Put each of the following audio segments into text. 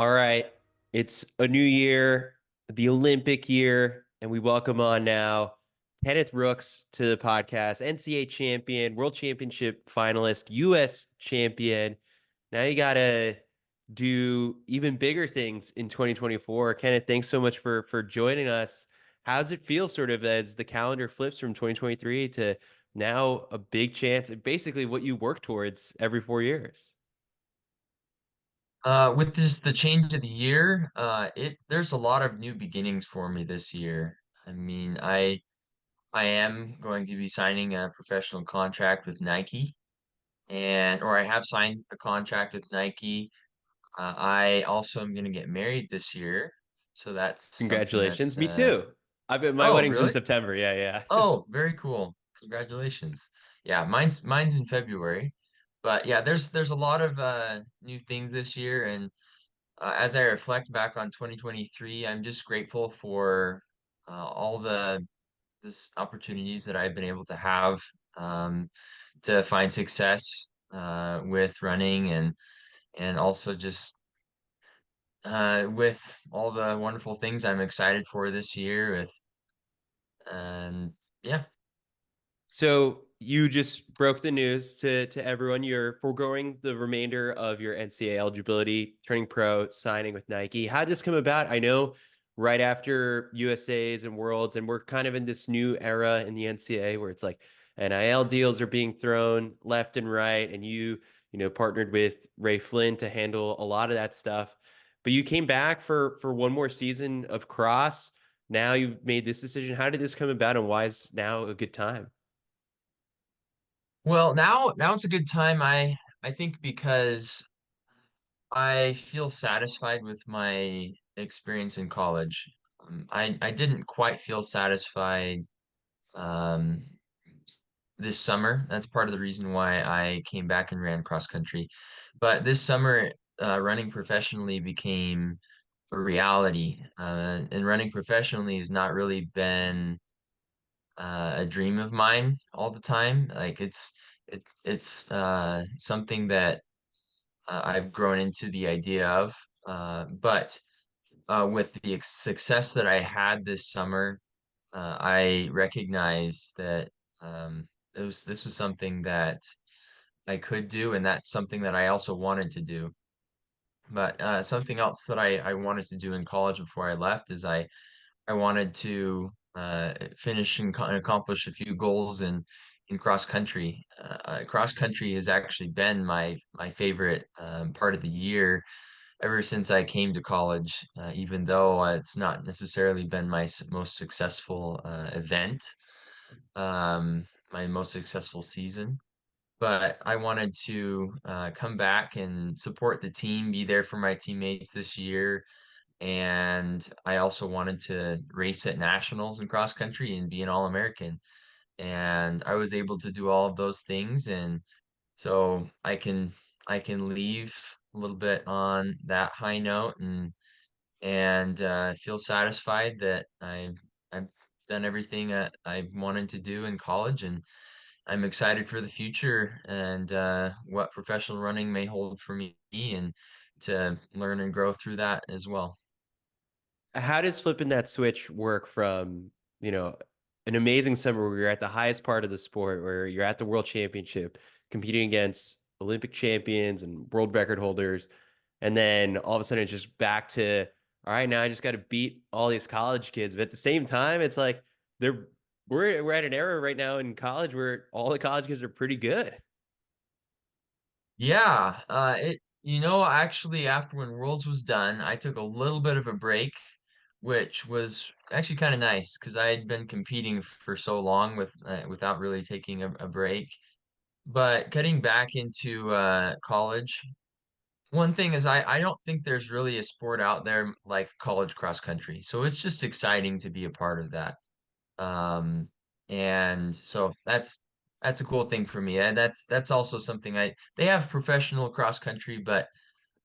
All right. It's a new year, the Olympic year, and we welcome on now Kenneth Rooks to the podcast, NCAA champion, world championship finalist, US champion. Now you got to do even bigger things in 2024. Kenneth, thanks so much for joining us. How's it feel sort of as the calendar flips from 2023 to now a big chance, basically what you work towards every 4 years? With the change of the year, there's a lot of new beginnings for me this year. I mean, I am going to be signing a professional contract with Nike, or I have signed a contract with Nike. I also am going to get married this year, so that's something Congratulations. that's Me too. My oh, wedding's in really? September. Yeah, yeah. Oh, very cool. Congratulations. Yeah, mine's in February. But yeah, there's a lot of new things this year, and as I reflect back on 2023, I'm just grateful for all the this opportunities that I've been able to have um, to find success with running, and also just with all the wonderful things I'm excited for this year with. And yeah. So you just broke the news to everyone. You're foregoing the remainder of your NCAA eligibility, turning pro, signing with Nike. How did this come about? I know right after USA's and Worlds, and we're kind of in this new era in the NCAA where it's like NIL deals are being thrown left and right, and you partnered with Ray Flynn to handle a lot of that stuff. But you came back for one more season of cross. Now you've made this decision. How did this come about, and why is now a good time? Well, now it's a good time. I think because I feel satisfied with my experience in college. I didn't quite feel satisfied um, this summer. That's part of the reason why I came back and ran cross country. But this summer, running professionally became a reality. And running professionally has not really been a dream of mine all the time. Like it's something that I've grown into the idea of. But with the success that I had this summer, I recognize that this was something that I could do, and that's something that I also wanted to do. But something else that I wanted to do in college before I left is I wanted to finish and accomplish a few goals in cross country. Cross country has actually been my favorite part of the year ever since I came to college, even though it's not necessarily been my most successful event, my most successful season. But I wanted to come back and support the team, be there for my teammates this year. And I also wanted to race at nationals in cross country and be an All-American. And I was able to do all of those things. And so I can leave a little bit on that high note and feel satisfied that I've done everything that I wanted to do in college, and I'm excited for the future and what professional running may hold for me and to learn and grow through that as well. How does flipping that switch work from, you know, an amazing summer where you're at the highest part of the sport, where you're at the world championship, competing against Olympic champions and world record holders, and then all of a sudden it's just back to, all right, now I just got to beat all these college kids. But at the same time, it's like they're we're at an era right now in college where all the college kids are pretty good. Yeah, actually after when Worlds was done, I took a little bit of a break, which was actually kind of nice because I had been competing for so long without really taking a break. But getting back into college, one thing is I don't think there's really a sport out there like college cross country. So it's just exciting to be a part of that. Um, and so that's a cool thing for me. And that's also something they have professional cross country, but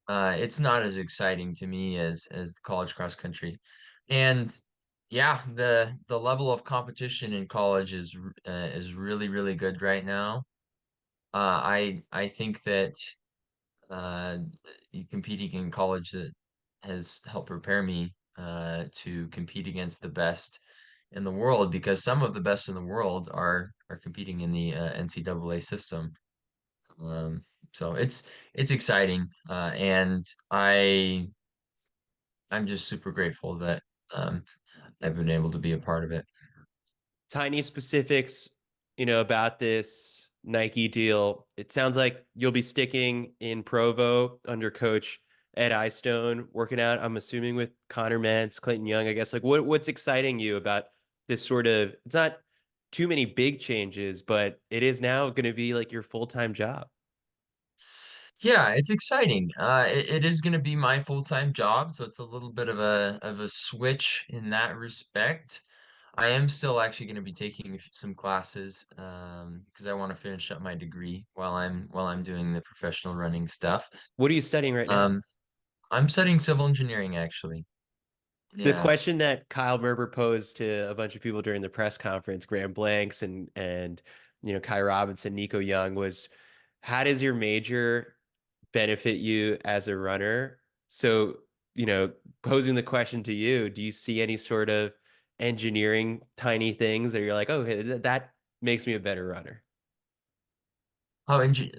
it's not as exciting to me as the college cross country. And yeah, the level of competition in college is really really good right now. I think that uh, competing in college has helped prepare me to compete against the best in the world, because some of the best in the world are competing in the NCAA system. Um, so it's exciting, and I'm just super grateful that I've been able to be a part of it. Tiny specifics, about this Nike deal. It sounds like you'll be sticking in Provo under coach Ed Eyestone, working out, I'm assuming, with Connor Mantz, Clayton Young, I guess. Like what's exciting you about this sort of, it's not too many big changes, but it is now going to be like your full-time job. Yeah, it's exciting. It is going to be my full-time job, so it's a little bit of a switch in that respect. I am still actually going to be taking some classes because I want to finish up my degree while I'm doing the professional running stuff. What are you studying right now? Um, I'm studying civil engineering actually. The Yeah. question that Kyle Merber posed to a bunch of people during the press conference, Graham Blanks and Kai Robinson, Nico Young, was how does your major benefit you as a runner? So, posing the question to you, do you see any sort of engineering tiny things that you're like, oh, okay, that makes me a better runner?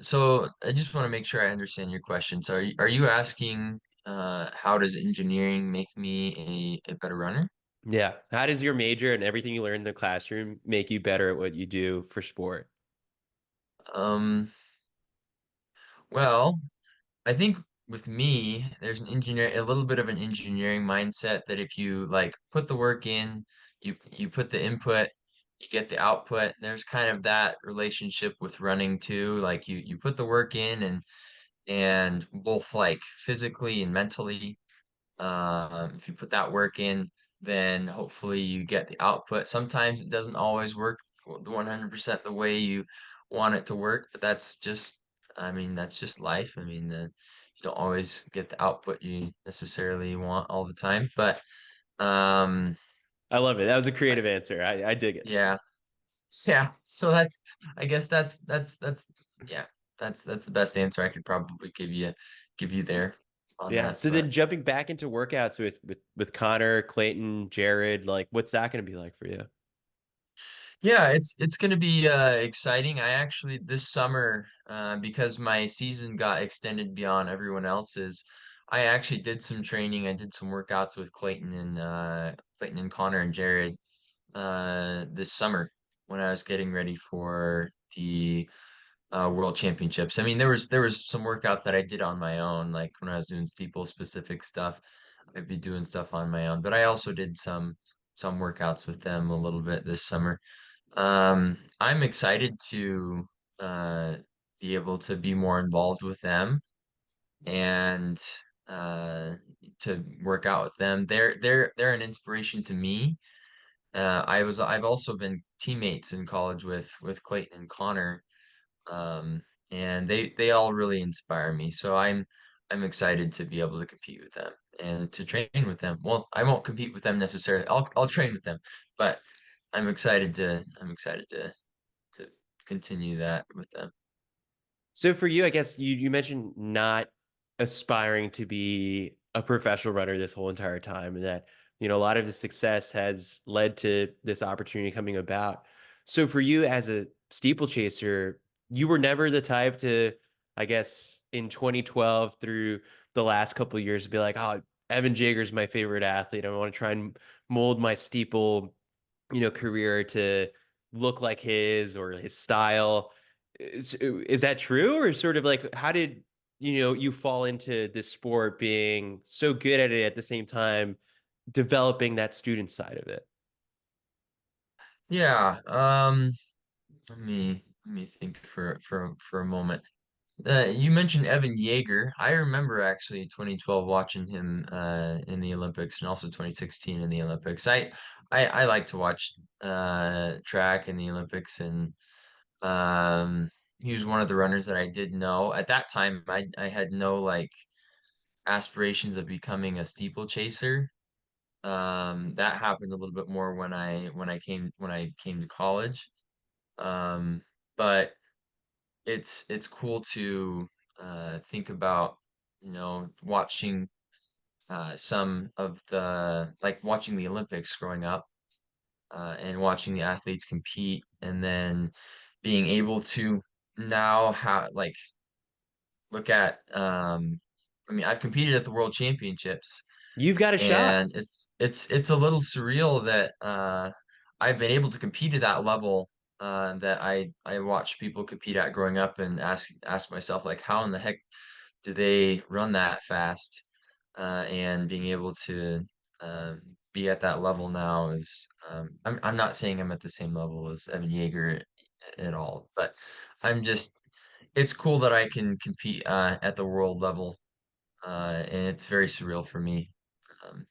So I just want to make sure I understand your question. So are you asking how does engineering make me a better runner? Yeah. How does your major and everything you learn in the classroom make you better at what you do for sport? Um, well, I think with me, there's a little bit of an engineering mindset that if you like put the work in, you put the input, you get the output. There's kind of that relationship with running too. Like you put the work in and both like physically and mentally. If you put that work in, then hopefully you get the output. Sometimes it doesn't always work 100% the way you want it to work, but I mean, that's just life. I mean, you don't always get the output you necessarily want all the time, but um, I love it. That was a I- creative answer. I dig it. yeah, yeah. So I guess yeah, that's the best answer I could probably give you there on Yeah. that, So but. then jumping back into workouts with Connor, Clayton, Jared, like what's that going to be like for you? Yeah, it's going to be exciting. I actually this summer, because my season got extended beyond everyone else's, I actually did some training. I did some workouts with Clayton and Connor and Jared this summer when I was getting ready for the World Championships. I mean, there was some workouts that I did on my own, like when I was doing steeple specific stuff. I'd be doing stuff on my own, but I also did some workouts with them a little bit this summer. I'm excited to uh, be able to be more involved with them and uh, to work out with them. They're an inspiration to me. I've also been teammates in college with Clayton and Connor, um, and they all really inspire me. So I'm excited to be able to compete with them and to train with them. Well, I won't compete with them necessarily. I'll train with them, but I'm excited to continue that with them. So for you, I guess you mentioned not aspiring to be a professional runner this whole entire time, and that a lot of the success has led to this opportunity coming about. So for you as a steeplechaser, you were never the type to, I guess, in 2012 through the last couple of years, be like, oh, Evan Jager's my favorite athlete. I want to try and mold my steeple, career to look like his or his style. Is that true, or sort of like how did you fall into this sport being so good at it at the same time developing that student side of it? Yeah. Let me think for a moment. You mentioned Evan Yeager. I remember actually 2012 watching him in the Olympics and also 2016 in the Olympics. I like to watch track in the Olympics, and um he was one of the runners that I did know. At that time I had no like aspirations of becoming a steeplechaser. That happened a little bit more when I came to college. Um, but it's cool to think about, watching. some of the like watching the Olympics growing up, and watching the athletes compete, and then being able to now have like look at I mean, I've competed at the World Championships, You've got a shot. and it's a little surreal that I've been able to compete at that level that I watched people compete at growing up, and ask myself like how in the heck do they run that fast? And being able to be at that level now is I'm not saying I'm at the same level as Evan Yeager at all, but I'm just it's cool that I can compete at the world level, and it's very surreal for me. Um,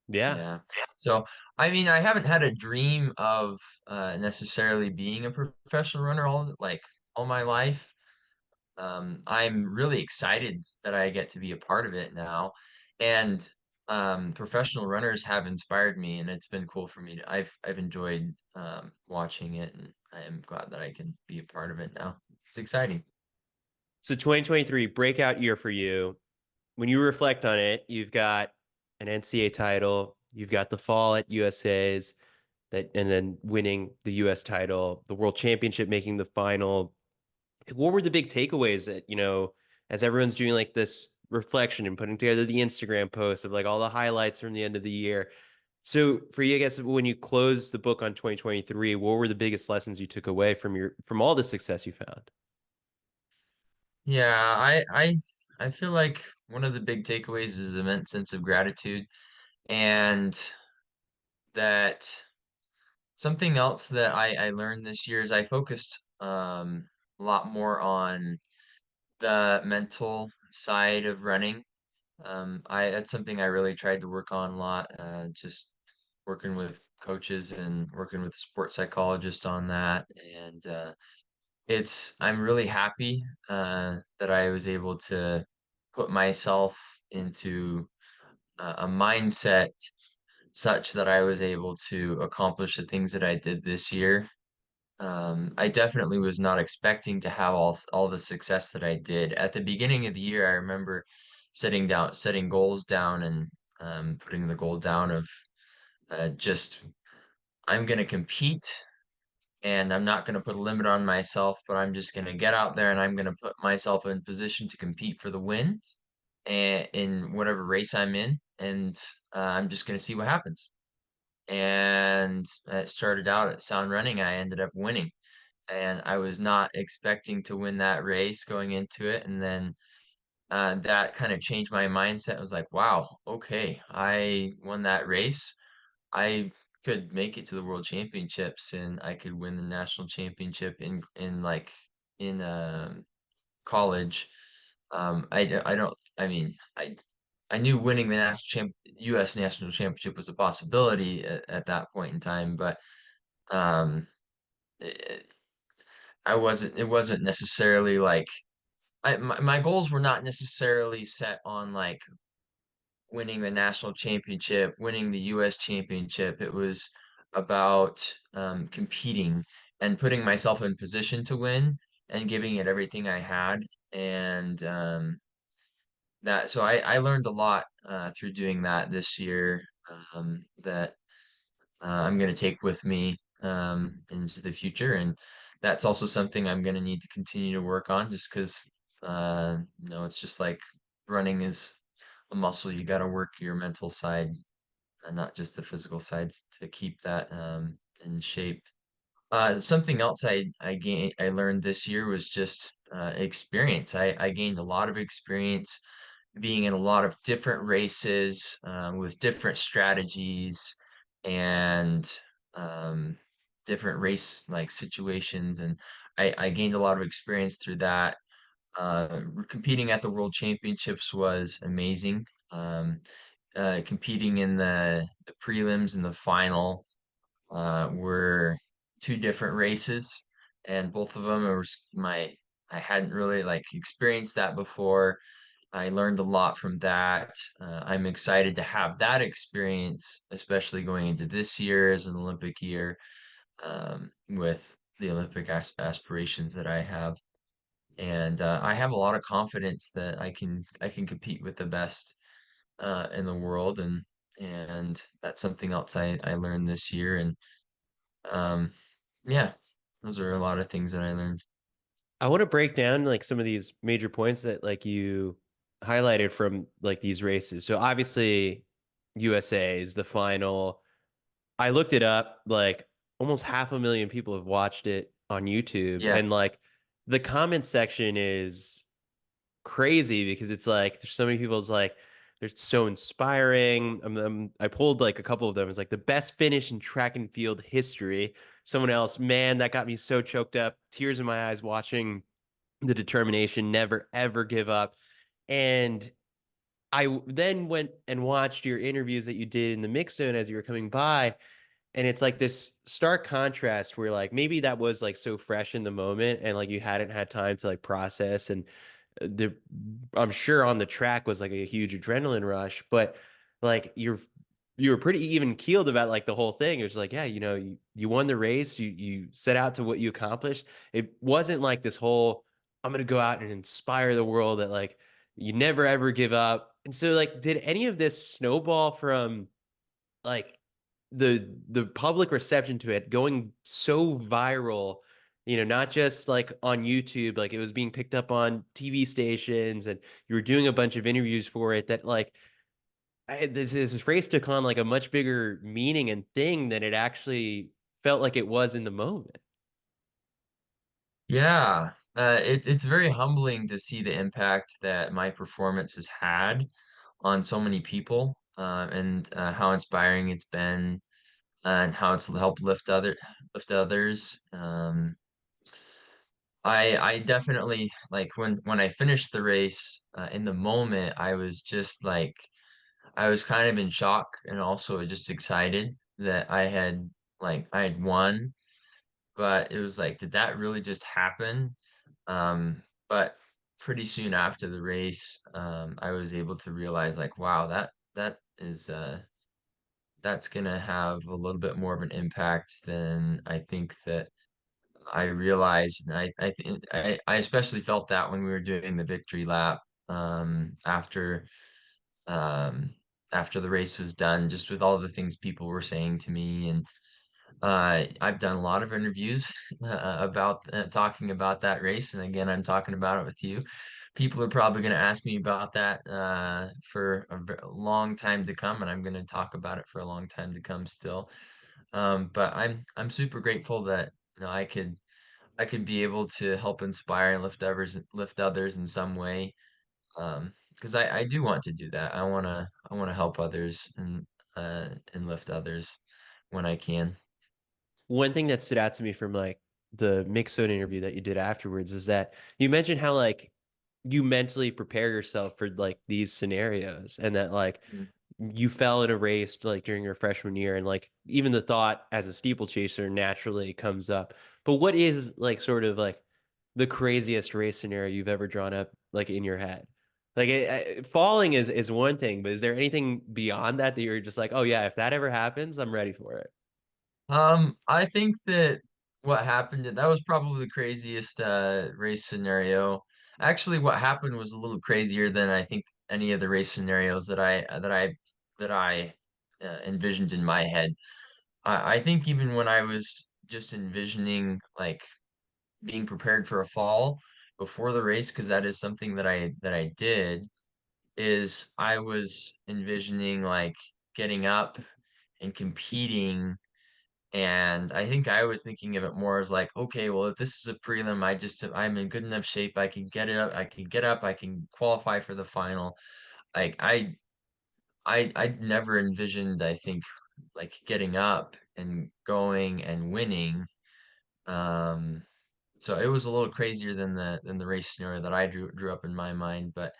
Yeah. yeah. So, I mean, I haven't had a dream of necessarily being a professional runner all my life. I'm really excited that I get to be a part of it now, and professional runners have inspired me, and it's been cool for me. I've enjoyed watching it, and I am glad that I can be a part of it now. It's exciting. So 2023 breakout year for you. When you reflect on it, you've got an NCAA title, you've got the fall at USA's that, and then winning the US title, the World Championship, making the final. What were the big takeaways that, as everyone's doing like this reflection and putting together the Instagram posts of like all the highlights from the end of the year? So for you, I guess when you close the book on 2023, what were the biggest lessons you took away from all the success you found? Yeah, I feel like one of the big takeaways is immense sense of gratitude, and that something else that I learned this year is I focused a lot more on the mental side of running. I That's something I really tried to work on a lot, just working with coaches and working with a sports psychologist on that, and I'm really happy that I was able to put myself into a mindset such that I was able to accomplish the things that I did this year. I definitely was not expecting to have all the success that I did. At the beginning of the year, I remember setting goals down, and putting the goal down of just I'm going to compete, and I'm not going to put a limit on myself, but I'm just going to get out there and I'm going to put myself in position to compete for the win and in whatever race I'm in, and I'm just going to see what happens. And it started out at Sound Running. I ended up winning, and I was not expecting to win that race going into it. And then that kind of changed my mindset. I was like, wow, okay, I won that race. I could make it to the World Championships, and I could win the national championship in college. I don't. I mean, I knew winning the U.S. national championship was a possibility at that point in time, but um, it, I wasn't. It wasn't necessarily like my goals were not necessarily set on like winning the national championship, winning the U.S. championship. It was about competing and putting myself in position to win and giving it everything I had. And I learned a lot through doing that this year, that I'm going to take with me into the future. And that's also something I'm going to need to continue to work on, just because, it's just like running is a muscle. You got to work your mental side and not just the physical sides to keep that in shape. Something else I learned this year was just experience. I gained a lot of experience being in a lot of different races with different strategies and um, different race like situations, and I gained a lot of experience through that. Competing at the World Championships was amazing. Competing in the prelims and the final were two different races, and both of them I hadn't really like experienced that before. I learned a lot from that. I'm excited to have that experience, especially going into this year as an Olympic year, with the Olympic aspirations that I have. And I have a lot of confidence that I can compete with the best. in the world, and that's something else I learned this year. And um, yeah, those are a lot of things that I learned. I want to break down like some of these major points that like you highlighted from like these races. So obviously USA is the final. I looked it up, like almost 500,000 people have watched it on YouTube, Yeah, and like the comment section is crazy because it's like there's so many people. It's like they're so inspiring. I pulled like a couple of them. It's like the best finish in track and field history. Someone else, man, that got me so choked up, tears in my eyes watching the determination, never ever give up. And I then went and watched your interviews that you did in the mix zone as you were coming by, and it's like this stark contrast where like maybe that was like so fresh in the moment and like you hadn't had time to like process, and the I'm sure on the track was like a huge adrenaline rush, but like you were pretty even keeled about like the whole thing. It was like, yeah, you won the race, you set out to what you accomplished. It wasn't like this whole I'm gonna go out and inspire the world that like you never ever give up. And so like did any of this snowball from like the public reception to it going so viral, not just like on YouTube, like it was being picked up on TV stations and you were doing a bunch of interviews for it that like this race took on like a much bigger meaning and thing than it actually felt like it was in the moment. yeah. It's very humbling to see the impact that my performance has had on so many people, and how inspiring it's been, and how it's helped lift others. I definitely, like, when I finished the race, in the moment, I was just like, I was kind of in shock and also just excited that I had won. But it was like, did that really just happen? But pretty soon after the race, I was able to realize, like, wow, that is that's gonna have a little bit more of an impact than I think that I realized. And I especially felt that when we were doing the victory lap, um, after the race was done, just with all the things people were saying to me. And I've done a lot of interviews about talking about that race, and again, I'm talking about it with you. People are probably going to ask me about that for a long time to come, and I'm going to talk about it for a long time to come still. But I'm super grateful that I could be able to help inspire and lift others in some way. Because I do want to do that. I wanna help others and lift others when I can. One thing that stood out to me from like the Mixon interview that you did afterwards is that you mentioned how like you mentally prepare yourself for like these scenarios, and that like Mm. you fell in a race like during your freshman year, and like even the thought as a steeplechaser naturally comes up. But what is like sort of like the craziest race scenario you've ever drawn up like in your head? Like falling is one thing, but is there anything beyond that that you're just like, oh yeah, if that ever happens, I'm ready for it? I think that what happened, that was probably the craziest race scenario. Actually, what happened was a little crazier than I think any of the race scenarios that I envisioned in my head. I think even when I was just envisioning, like, being prepared for a fall before the race, because that is something that I did, is I was envisioning, like, getting up and competing. And I think I was thinking of it more as like, okay, well, if this is a prelim, I'm in good enough shape. I can get it up. I can get up. I can qualify for the final. Like, I never envisioned, I think, like, getting up and going and winning. Um, so it was a little crazier than the race scenario that I drew up in my mind. But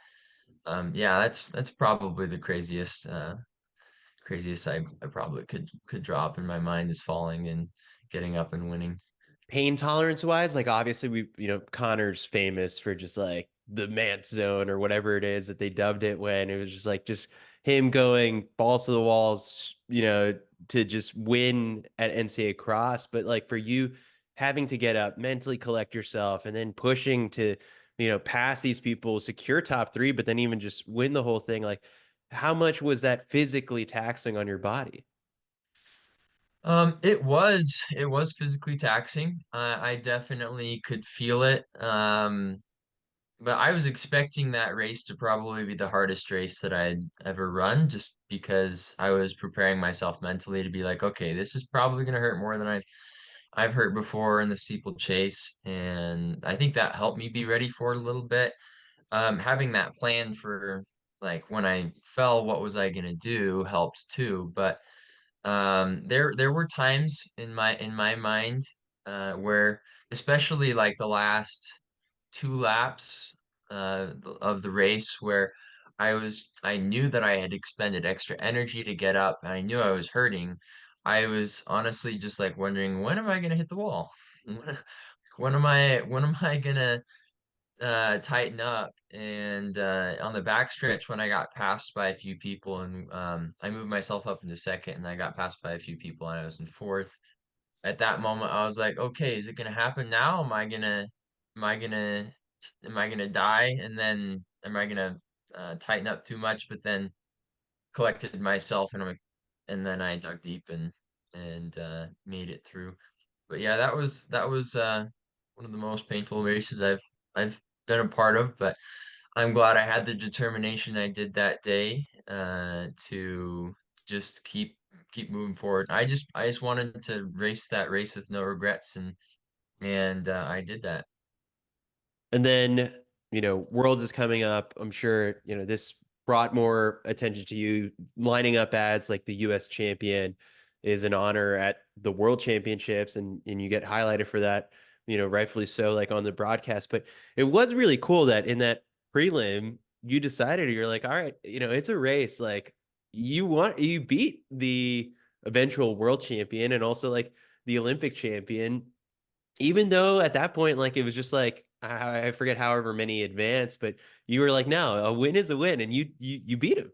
yeah, that's probably the craziest I probably could draw up in my mind, is falling and getting up and winning. Pain tolerance wise, like obviously Connor's famous for just like the Mantz zone or whatever it is that they dubbed it, when it was just like just him going balls to the walls, to just win at NCAA cross. But like for you having to get up, mentally collect yourself, and then pushing to, pass these people, secure top three, but then even just win the whole thing. Like how much was that physically taxing on your body? It was physically taxing. I definitely could feel it. But I was expecting that race to probably be the hardest race that I'd ever run, just because I was preparing myself mentally to be like, okay, this is probably going to hurt more than I've hurt before in the steeplechase, and I think that helped me be ready for it a little bit. Having that plan for like when I fell, what was I going to do helped too. But there were times in my mind where, especially like the last two laps of the race, where I knew that I had expended extra energy to get up, and I knew I was hurting. I was honestly just like wondering, when am I gonna hit the wall? When am I gonna tighten up? And on the backstretch, when I got passed by a few people, and I moved myself up into second, and I got passed by a few people, and I was in fourth. At that moment, I was like, okay, is it gonna happen now? Am I gonna, am I gonna die? And then am I gonna tighten up too much? But then collected myself, and and then I dug deep and made it through. But yeah, that was one of the most painful races I've been a part of. But I'm glad I had the determination I did that day to just keep moving forward. I just wanted to race that race with no regrets, and I did that. And then, Worlds is coming up. I'm sure, this brought more attention to you. Lining up as like the US champion is an honor at the World Championships, and you get highlighted for that, rightfully so, like on the broadcast. But it was really cool that in that prelim, you decided you're like, all right, it's a race. Like you beat the eventual world champion and also like the Olympic champion, even though at that point, like it was just like I forget however many advanced, but you were like, no, a win is a win, and you beat him,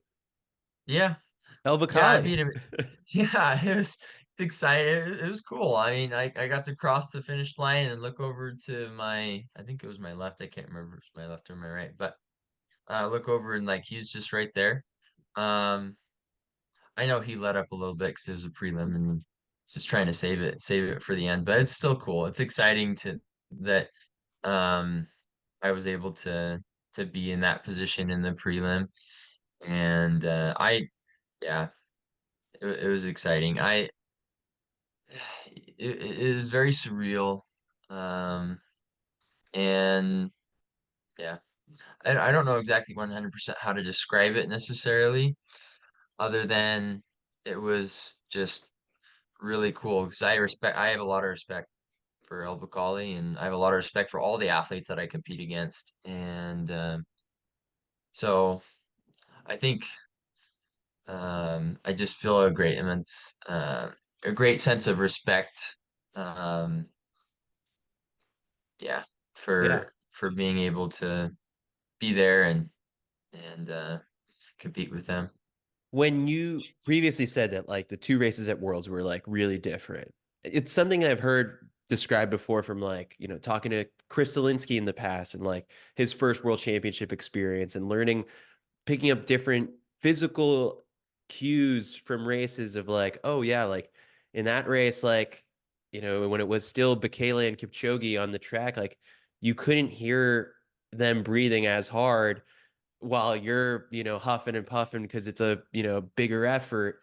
Yeah, El yeah, I Bacali. beat him. Yeah, it was exciting. It was cool. I mean, I got to cross the finish line and look over to I think it was my left. I can't remember if it's my left or my right, but look over, and like he's just right there. Um, I know he let up a little bit because it was a prelim, and just trying to save it for the end. But it's still cool. It's exciting to that um I was able to be in that position in the prelim, and yeah, it was exciting. It is very surreal, um, and yeah, I don't know exactly 100% how to describe it necessarily, other than it was just really cool because I have a lot of respect for El Bacali, and I have a lot of respect for all the athletes that I compete against. And so I think I just feel a great sense of respect, um, yeah, Yeah. for being able to be there and compete with them. When you previously said that like the two races at Worlds were like really different, it's something I've heard described before from like, talking to Chris Zelinsky in the past and like his first world championship experience and learning, picking up different physical cues from races of like, oh yeah, like in that race, like, when it was still Bekele and Kipchoge on the track, like you couldn't hear them breathing as hard while you're, huffing and puffing because it's a, bigger effort.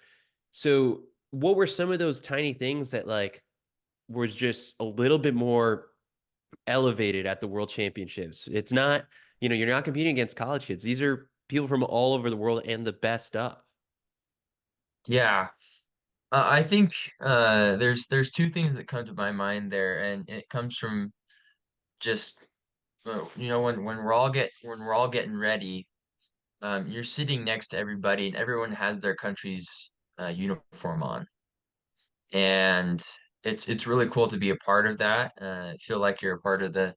So what were some of those tiny things that like was just a little bit more elevated at the world championships? It's not, you're not competing against college kids. These are people from all over the world and the best of. Yeah, I think there's two things that come to my mind there, and it comes from just when we're all getting ready. You're sitting next to everybody, and everyone has their country's uniform on, and it's really cool to be a part of that. Feel like you're a part of the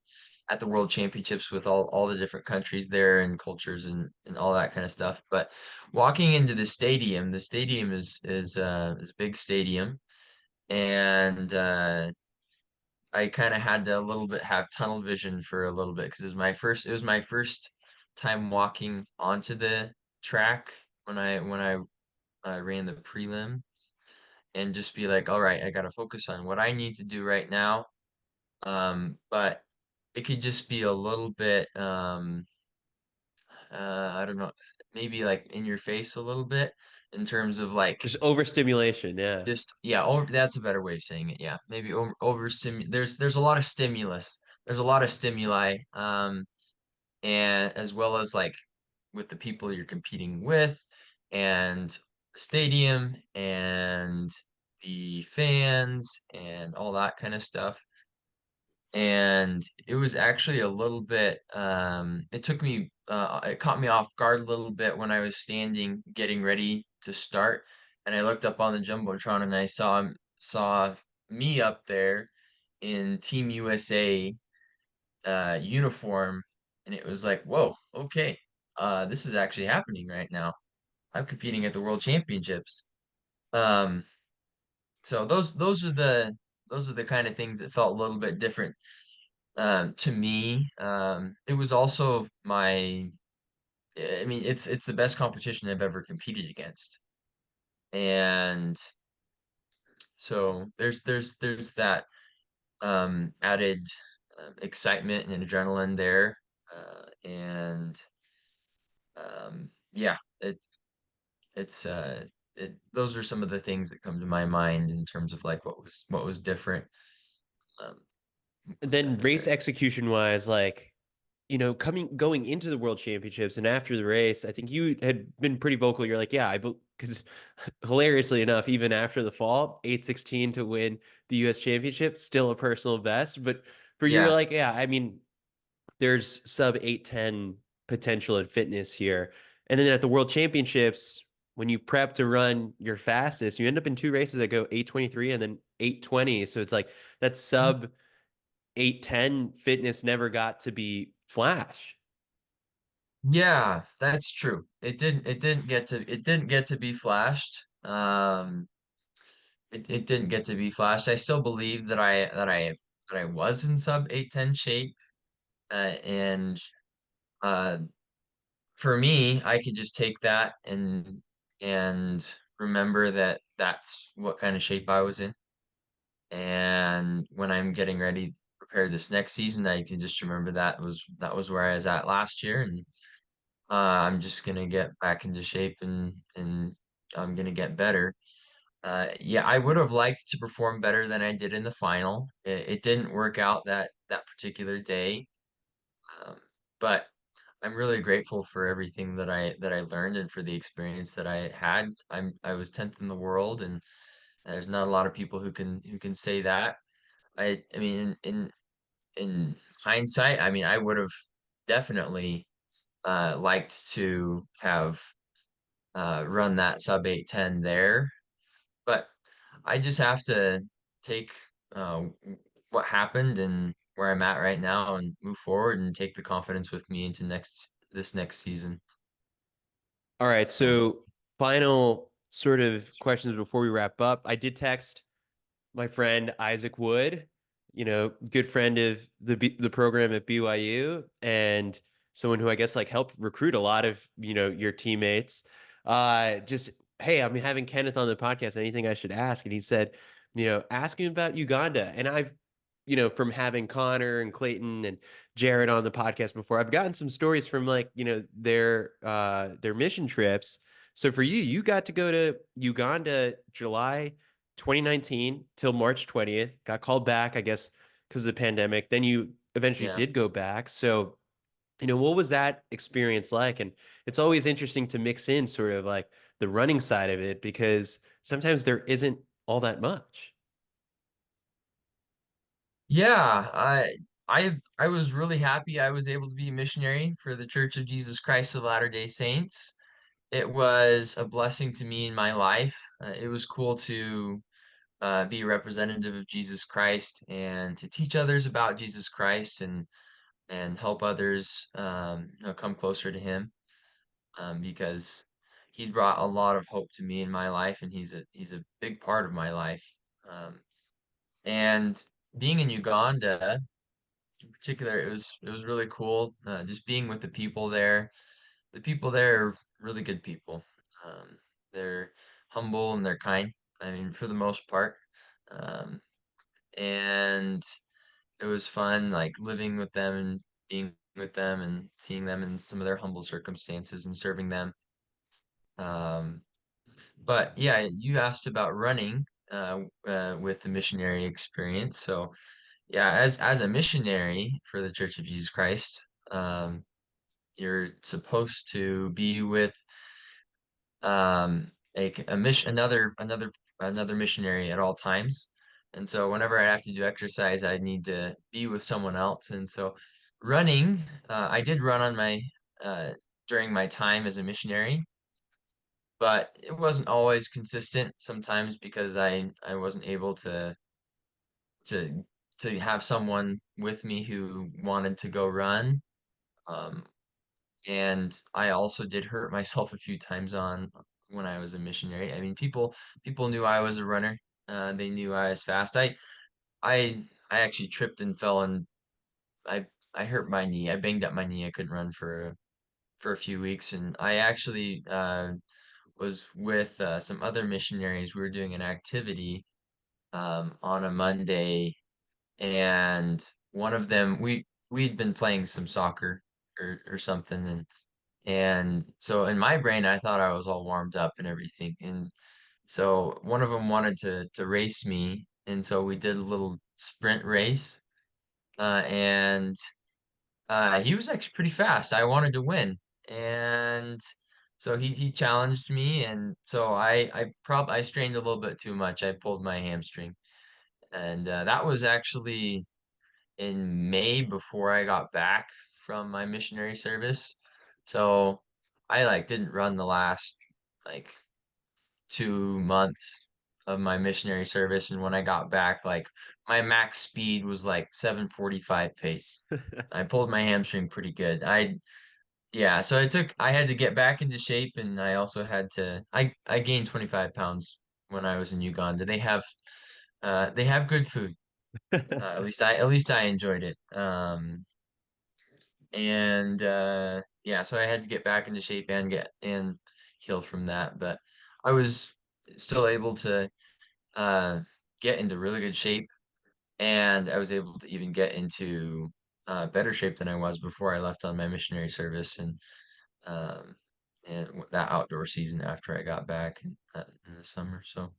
at the World Championships with all the different countries there and cultures and all that kind of stuff. But walking into the stadium is a big stadium, and I kind of had to a little bit have tunnel vision for a little bit because it was my first time walking onto the track, when I ran the prelim, and just be like, all right, I got to focus on what I need to do right now. But it could just be a little bit, I don't know, maybe like in your face a little bit in terms of like Just overstimulation. Yeah. just yeah, over that's a better way of saying it. Yeah, maybe over there's a lot of stimulus. There's a lot of stimuli, and as well as like with the people you're competing with, and the stadium, and the fans, and all that kind of stuff. And it was actually a little bit, it caught me off guard a little bit when I was standing getting ready to start, and I looked up on the jumbotron and I saw me up there in Team USA uniform, and it was like, whoa, okay, this is actually happening right now. I'm competing at the World Championships. Um, so those are the kind of things that felt a little bit different to me. It was also I mean, it's the best competition I've ever competed against, and so there's that added excitement and adrenaline there, and yeah, it's those are some of the things that come to my mind in terms of like what was different. Um, Then race execution wise, like, going into the world championships and after the race, I think you had been pretty vocal. You're like, yeah, because hilariously enough, even after the fall, 8:16 to win the US championship, still a personal best. But for you, you're yeah. like, yeah, I mean, there's sub 8:10 potential in fitness here. And then at the world championships, when you prep to run your fastest, you end up in two races that go 8:23 and then 8:20. So it's like that sub 8:10 fitness never got to be flash. Yeah, that's true. It didn't get to be flashed. It didn't get to be flashed. I still believe that I was in sub 810 shape. And uh for me, I could just take that and remember that that's what kind of shape I was in. And when I'm getting ready to prepare this next season, I can just remember that was where I was at last year, and I'm just gonna get back into shape, and I'm gonna get better. Yeah, I would have liked to perform better than I did in the final. It didn't work out that particular day, um, but I'm really grateful for everything that I learned and for the experience that I had. I was 10th in the world, and there's not a lot of people who can say that. I mean, in hindsight, I mean, I would have definitely liked to have run that sub 810 there, but I just have to take what happened and where I'm at right now and move forward and take the confidence with me into this next season. All right. So So, final sort of questions before we wrap up. I did text my friend Isaac Wood, good friend of the program at BYU and someone who I guess like helped recruit a lot of, your teammates. Just, hey, I'm having Kenneth on the podcast. Anything I should ask? And he said, ask him about Uganda. And I've, from having Connor and Clayton and Jared on the podcast before, I've gotten some stories from like, their mission trips. So for you, you got to go to Uganda July 2019 till March 20th, got called back, I guess, because of the pandemic. Then you eventually yeah. did go back. So, what was that experience like? And it's always interesting to mix in sort of like the running side of it because sometimes there isn't all that much. Yeah, I was really happy I was able to be a missionary for the Church of Jesus Christ of Latter-day Saints. It was a blessing to me in my life. It was cool to be a representative of Jesus Christ and to teach others about Jesus Christ and help others come closer to Him, because He's brought a lot of hope to me in my life, and He's a big part of my life. Um, and being in Uganda in particular, it was really cool. Just being with the people there. The people there are really good people. Um, they're humble and they're kind. I mean, for the most part. Um, and it was fun, like living with them and being with them and seeing them in some of their humble circumstances and serving them. Um, but yeah, you asked about running with the missionary experience. So yeah, as a missionary for the Church of Jesus Christ, um, you're supposed to be with a mission another missionary at all times. And so whenever I have to do exercise, I need to be with someone else. And so running, I did run on my during my time as a missionary, but it wasn't always consistent sometimes because I wasn't able to to have someone with me who wanted to go run. Um, and I also did hurt myself a few times on when I was a missionary. I mean, people knew I was a runner. They knew I was fast. I actually tripped and fell and I I hurt my knee. I banged up my knee. I couldn't run for a few weeks, and I actually was with some other missionaries. We were doing an activity on a Monday, and one of them we'd been playing some soccer or something, and so in my brain, I thought I was all warmed up and everything. And so one of them wanted to race me, and so we did a little sprint race. And he was actually pretty fast. I wanted to win, and so he challenged me, and so I strained a little bit too much. I pulled my hamstring, and that was actually in May before I got back from my missionary service. So I like didn't run the last like 2 months of my missionary service. And when I got back, like my max speed was like 7:45 pace. I pulled my hamstring pretty good. Yeah, so I had to get back into shape, and I also had to I gained 25 pounds when I was in Uganda. They have good food. At least I enjoyed it. And yeah, so I had to get back into shape and get and heal from that. But I was still able to uh, get into really good shape, and I was able to even get into better shape than I was before I left on my missionary service um, and that outdoor season after I got back in the summer. So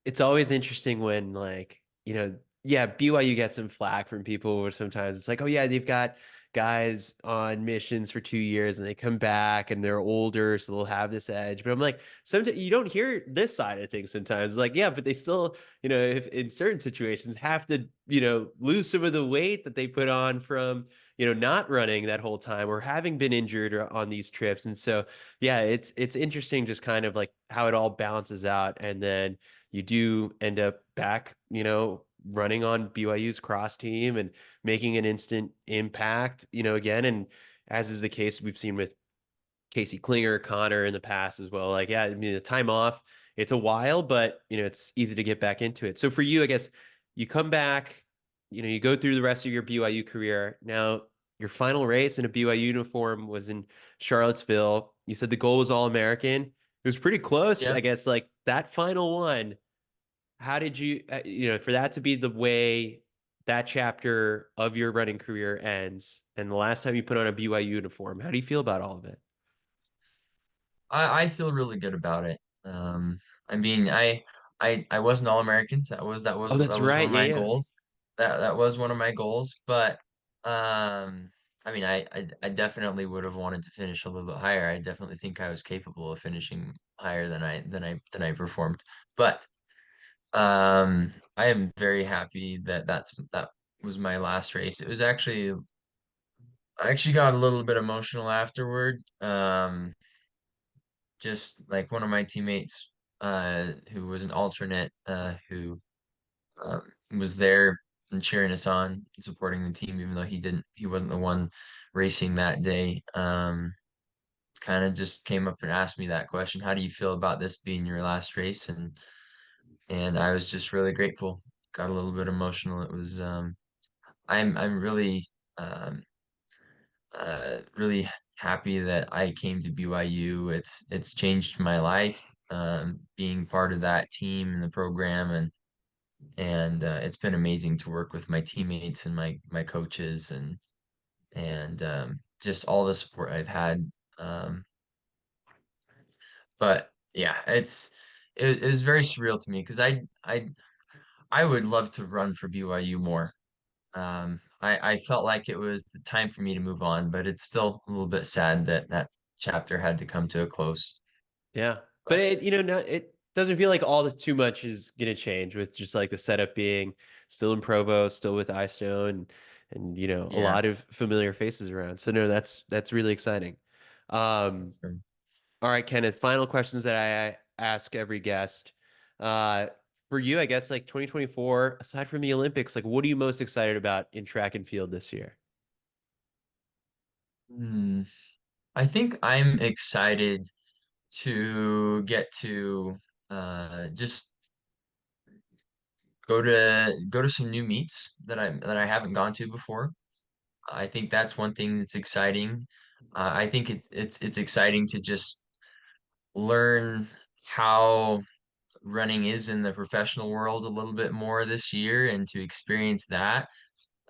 It's always interesting when like, yeah, BYU gets some flack from people where sometimes it's like, oh yeah, they've got guys on missions for 2 years and they come back and they're older, so they'll have this edge. But I'm like, sometimes you don't hear this side of things sometimes. Like, yeah, but they still, if in certain situations have to, lose some of the weight that they put on from, not running that whole time or having been injured or on these trips. And so, yeah, it's interesting just kind of like how it all balances out. And then you do end up back, running on BYU's cross team and making an instant impact, again. And as is the case we've seen with Casey Klinger, Connor in the past as well. Like, yeah, I mean, the time off, it's a while, but, it's easy to get back into it. So for you, I guess you come back, you go through the rest of your BYU career. Now, your final race in a BYU uniform was in Charlottesville. You said the goal was All American. It was pretty close, yeah. I guess, like that final one. How did you, for that to be the way that chapter of your running career ends, and the last time you put on a BYU uniform, how do you feel about all of it? I feel really good about it. I mean, I was an All-American. Oh, That that's was one right. of Yeah, my yeah. goals. That was one of my goals. But I mean, I definitely would have wanted to finish a little bit higher. I definitely think I was capable of finishing higher than I performed. But I am very happy that that was my last race. It was actually I actually got a little bit emotional afterward. Just like one of my teammates who was an alternate who um, was there and cheering us on, supporting the team, even though he wasn't the one racing that day. Kind of just came up and asked me that question: "How do you feel about this being your last race?" And I was just really grateful. Got a little bit emotional. It was I'm really um, really happy that I came to BYU. It's changed my life, being part of that team and the program, and it's been amazing to work with my teammates and my coaches and just all the support I've had. Um, but yeah, it was very surreal to me because I would love to run for BYU more. I felt like it was the time for me to move on, but it's still a little bit sad that that chapter had to come to a close. Yeah. But But it doesn't feel like all the too much is gonna change with just like the setup being still in Provo, still with Eyestone and a yeah, lot of familiar faces around. So no, that's really exciting. Um, so, all right, Kenneth, final questions that I ask every guest. Uh, for you, I guess like 2024, aside from the Olympics, like what are you most excited about in track and field this year? hmm, I think I'm excited to get to just go to some new meets that I haven't gone to before. I think that's one thing that's exciting. I think it's exciting to just learn how running is in the professional world a little bit more this year and to experience that,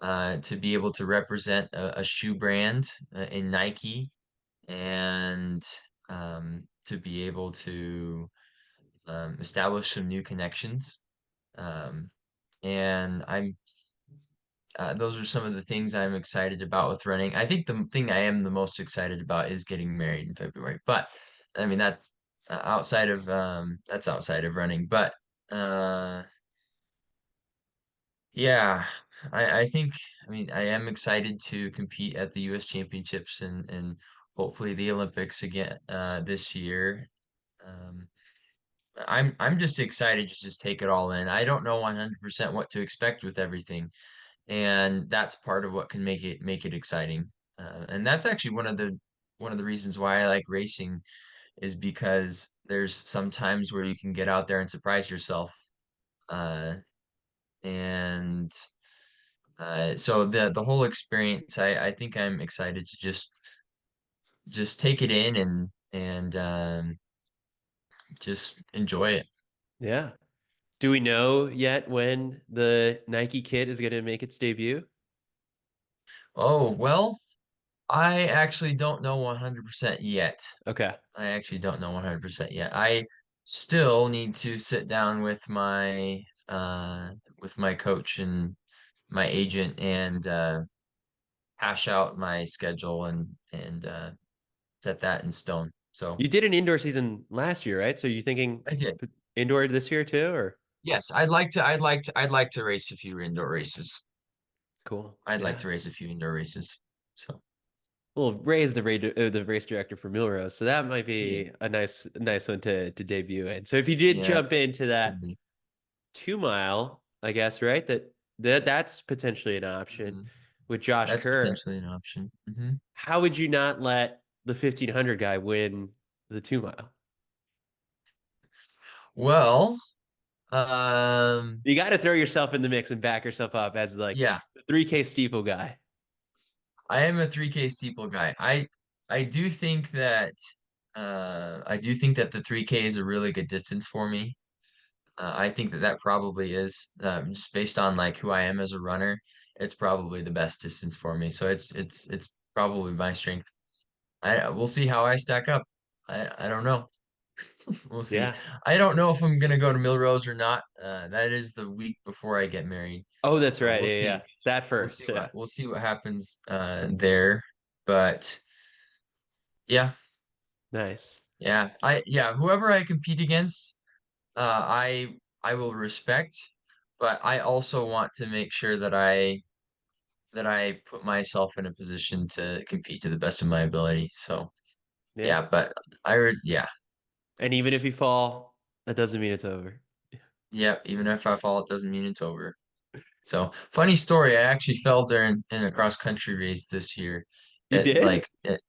to be able to represent a shoe brand in Nike and to be able to establish some new connections. Um, and I'm those are some of the things I'm excited about with running. I think the thing I am the most excited about is getting married in February. But I mean that's outside of running. But uh, yeah, I think I mean I am excited to compete at the U.S. Championships and hopefully the Olympics again this year. Um, I'm just excited to just take it all in. I don't know 100% what to expect with everything, and that's part of what can make it exciting. And that's actually one of the reasons why I like racing is because there's some times where you can get out there and surprise yourself. Uh, and so the whole experience, I think I'm excited to just take it in and just enjoy it. Yeah. Do we know yet when the Nike kit is gonna make its debut? Oh, well, I actually don't know 100% yet. Okay. I actually don't know 100% yet. I still need to sit down with my coach and my agent and hash out my schedule and set that in stone. So You did an indoor season last year, right? So you thinking I did. indoor this year too, or Yes, I'd like to race a few indoor races. cool? I'd like Yeah. to race a few indoor races. So Well, Ray is the race director for Milrose, so that might yeah, be a nice one to debut in. So if you did yeah, jump into could that be. 2 mile, I guess, right? That's potentially an option Mhm. with Josh That's Kerr. potentially an option. How would you not let the 1500 guy win the 2 mile? Well, um, You got to throw yourself in the mix and back yourself up as like yeah. the 3K steeple guy. I am a 3K steeple guy. I do think that the 3K is a really good distance for me. I think that that probably is just based on like who I am as a runner. It's probably the best distance for me. So it's probably my strength. I we'll see how I stack up. I don't know. We'll see. Yeah. I don't know if I'm gonna go to Milrose or not. That is the week before I get married. Oh, that's So right. we'll Yeah, see. yeah. That first. Yeah. We'll see what happens there. But yeah, Nice. whoever I compete against, I will respect, but I also want to make sure that I put myself in a position to compete to the best of my ability. So Yeah. yeah, but yeah, And even if you fall, that doesn't mean it's over. yeah, even if I fall, it doesn't mean it's over. So funny story, I actually fell during in a cross country race this year. You did?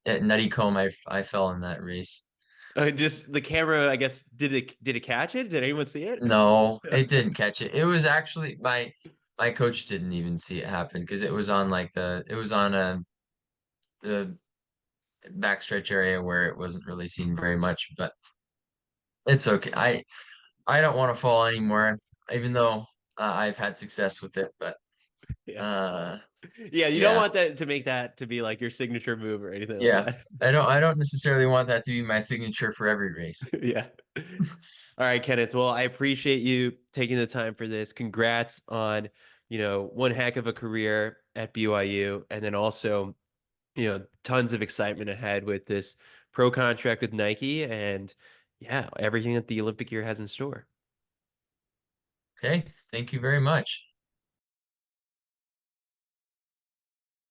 At Nutty Comb, I fell in that race. Just the camera, I guess, did it catch it? Did anyone see it? No, it didn't catch it. It was actually my coach didn't even see it happen because it was on like the backstretch area where it wasn't really seen very much, but it's okay. I don't want to fall anymore, even though I've had success with it. But Yeah. uh, Yeah, you don't yeah, want that to make that to be like your signature move or anything like yeah. that. I don't necessarily want that to be my signature for every race. Yeah. All right, Kenneth. Well, I appreciate you taking the time for this. Congrats on, one heck of a career at BYU, and then also, tons of excitement ahead with this pro contract with Nike and yeah, everything that the Olympic year has in store. Okay, thank you very much.